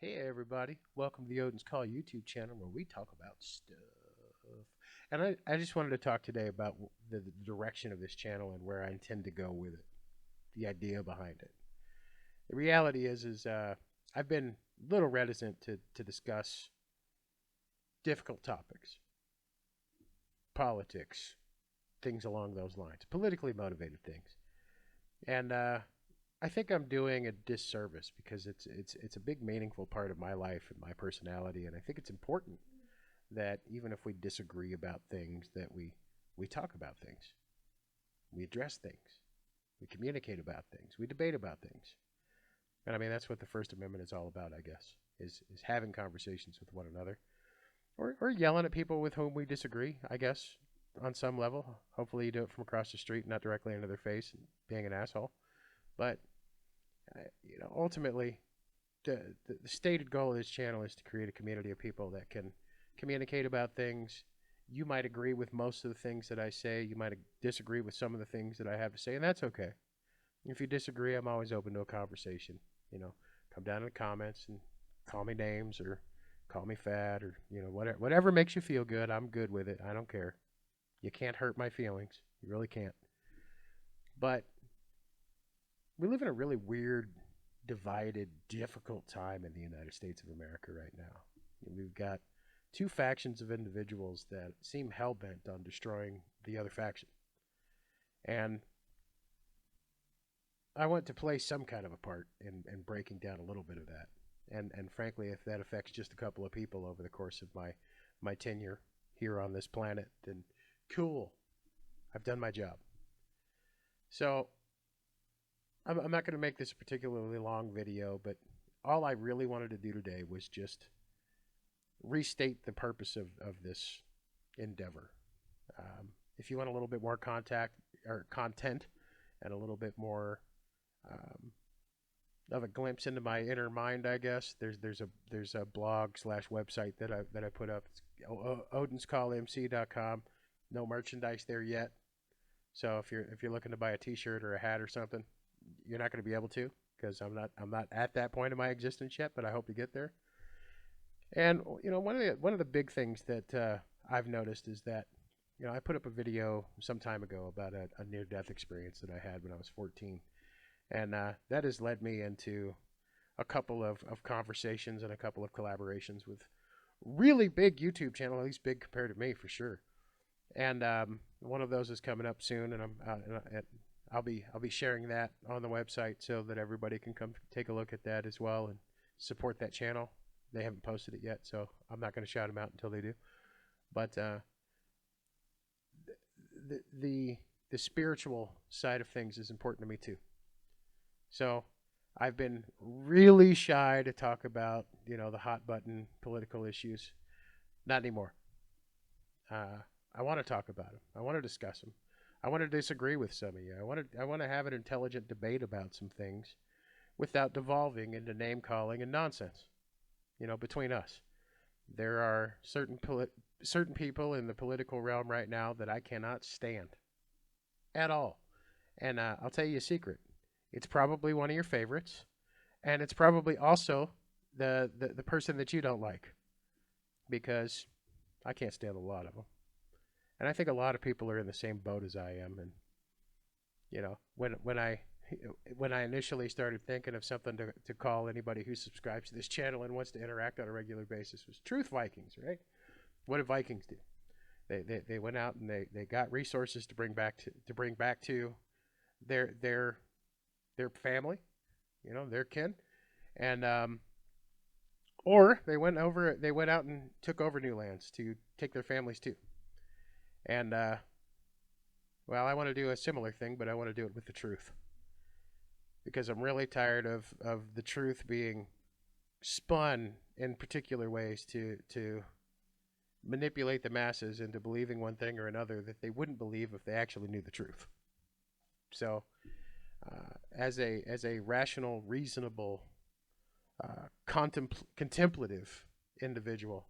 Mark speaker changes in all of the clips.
Speaker 1: Hey everybody, welcome to the Odin's Call YouTube channel where we talk about stuff. And I just wanted to talk today about the direction of this channel and where I intend to go with it, the idea behind it. The reality is I've been a little reticent to discuss difficult topics, politics, things along those lines, politically motivated things. And I think I'm doing a disservice because it's a big meaningful part of my life and my personality, and I think it's important that even if we disagree about things, that we talk about things, we address things, we communicate about things, we debate about things. And I mean that's what the First Amendment is all about, I guess, is having conversations with one another, or yelling at people with whom we disagree, I guess, on some level. Hopefully you do it from across the street, not directly into their face and being an asshole. But ultimately, the stated goal of this channel is to create a community of people that can communicate about things. You might agree with most of the things that I say. You might disagree with some of the things that I have to say, and that's okay. If you disagree, I'm always open to a conversation. Come down in the comments and call me names or call me fat or whatever makes you feel good. I'm good with it. I don't care. You can't hurt my feelings. You really can't. But we live in a really weird, divided, difficult time in the United States of America right now. We've got two factions of individuals that seem hell bent on destroying the other faction. And I want to play some kind of a part in breaking down a little bit of that. And frankly, if that affects just a couple of people over the course of my tenure here on this planet, then cool. I've done my job. So I'm not going to make this a particularly long video, but all I really wanted to do today was just restate the purpose of this endeavor. If you want a little bit more contact or content and a little bit more of a glimpse into my inner mind, I guess there's a blog slash website that I put up. It's odinscallmc.com. No merchandise there yet, so if you're looking to buy a T-shirt or a hat or something, you're not going to be able to, because I'm not at that point in my existence yet, but I hope to get there. And one of the big things that I've noticed is that I put up a video some time ago about a near death experience that I had when I was 14, and that has led me into a couple of conversations and a couple of collaborations with really big YouTube channel, at least big compared to me for sure. And one of those is coming up soon, and I'll be sharing that on the website so that everybody can come take a look at that as well and support that channel. They haven't posted it yet, so I'm not going to shout them out until they do. But the spiritual side of things is important to me too. So I've been really shy to talk about the hot button political issues. Not anymore. I want to talk about them. I want to discuss them. I want to disagree with some of you. I want to have an intelligent debate about some things without devolving into name calling and nonsense. Between us, there are certain people in the political realm right now that I cannot stand at all. And I'll tell you a secret. It's probably one of your favorites, and it's probably also the person that you don't like, because I can't stand a lot of them. And I think a lot of people are in the same boat as I am. And when I initially started thinking of something to call anybody who subscribes to this channel and wants to interact on a regular basis, was Truth Vikings, right? What did Vikings do? They went out and they got resources to bring back to their family, their kin, and or they went out and took over new lands to take their families too. And well, I want to do a similar thing, but I want to do it with the truth, because I'm really tired of the truth being spun in particular ways to manipulate the masses into believing one thing or another that they wouldn't believe if they actually knew the truth. So, as a rational, reasonable, contemplative individual,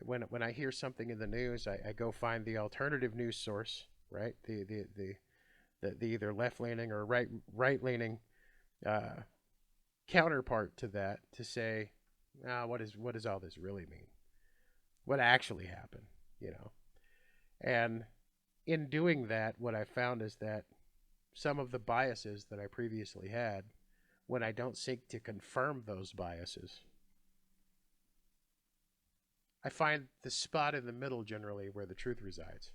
Speaker 1: when I hear something in the news, I go find the alternative news source, right? The either left leaning or right leaning counterpart to that to say, what does all this really mean? What actually happened? You know, and in doing that, what I found is that some of the biases that I previously had, when I don't seek to confirm those biases, I find the spot in the middle generally where the truth resides.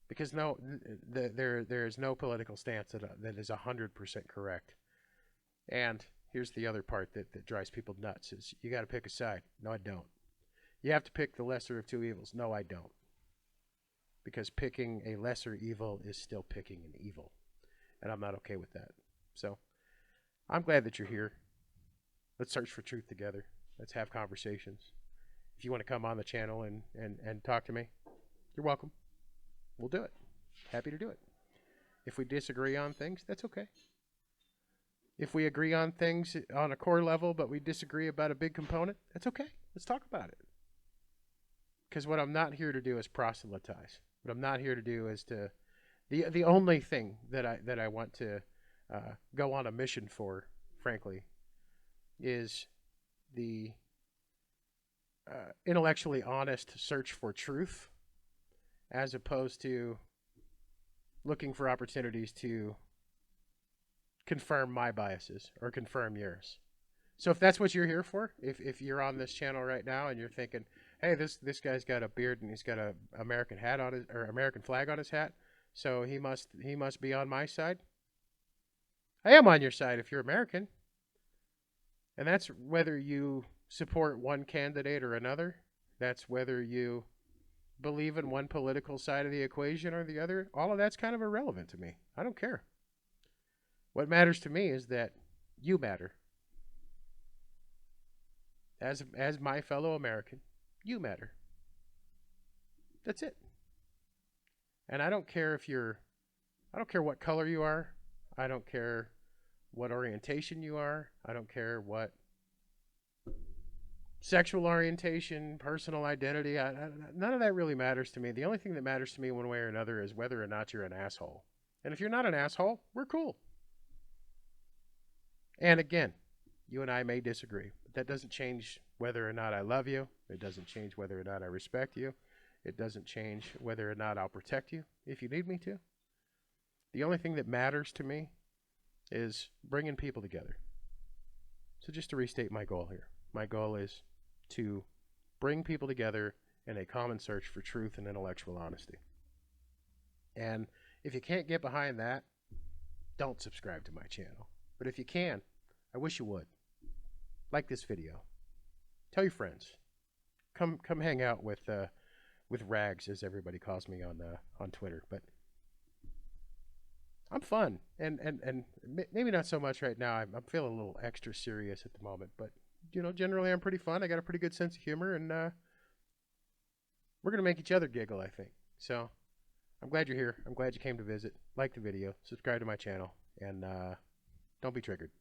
Speaker 1: Because there is no political stance that is 100% correct. And here's the other part that drives people nuts is you got to pick a side. No, I don't. You have to pick the lesser of two evils. No, I don't. Because picking a lesser evil is still picking an evil. And I'm not okay with that. So I'm glad that you're here. Let's search for truth together. Let's have conversations. If you want to come on the channel and talk to me, you're welcome. We'll do it. Happy to do it. If we disagree on things, that's okay. If we agree on things on a core level, but we disagree about a big component, that's okay. Let's talk about it. Because what I'm not here to do is proselytize. What I'm not here to do is to the only thing that I want to go on a mission for, frankly, is the intellectually honest search for truth, as opposed to looking for opportunities to confirm my biases or confirm yours. So if that's what you're here for, if you're on this channel right now and you're thinking, hey, this guy's got a beard and he's got a American hat on his, or American flag on his hat, so he must be on my side. I am on your side if you're American. And that's whether you support one candidate or another. That's whether you believe in one political side of the equation or the other. All of that's kind of irrelevant to me. I don't care. What matters to me is that you matter. As my fellow American, you matter. That's it. And I don't care what color you are. I don't care what orientation you are. I don't care what sexual orientation, personal identity. None of that really matters to me. The only thing that matters to me one way or another is whether or not you're an asshole. And if you're not an asshole, we're cool. And again, you and I may disagree, but that doesn't change whether or not I love you. It doesn't change whether or not I respect you. It doesn't change whether or not I'll protect you if you need me to. The only thing that matters to me is bringing people together. So just to restate my goal here, my goal is to bring people together in a common search for truth and intellectual honesty. And if you can't get behind that, don't subscribe to my channel. But if you can, I wish you would. Like this video. Tell your friends. Come hang out with Rags, as everybody calls me on Twitter. But I'm fun, and maybe not so much right now. I'm feeling a little extra serious at the moment, but generally I'm pretty fun. I got a pretty good sense of humor, and we're gonna make each other giggle, I think. So I'm glad you're here. I'm glad you came to visit. Like the video, subscribe to my channel, and don't be triggered.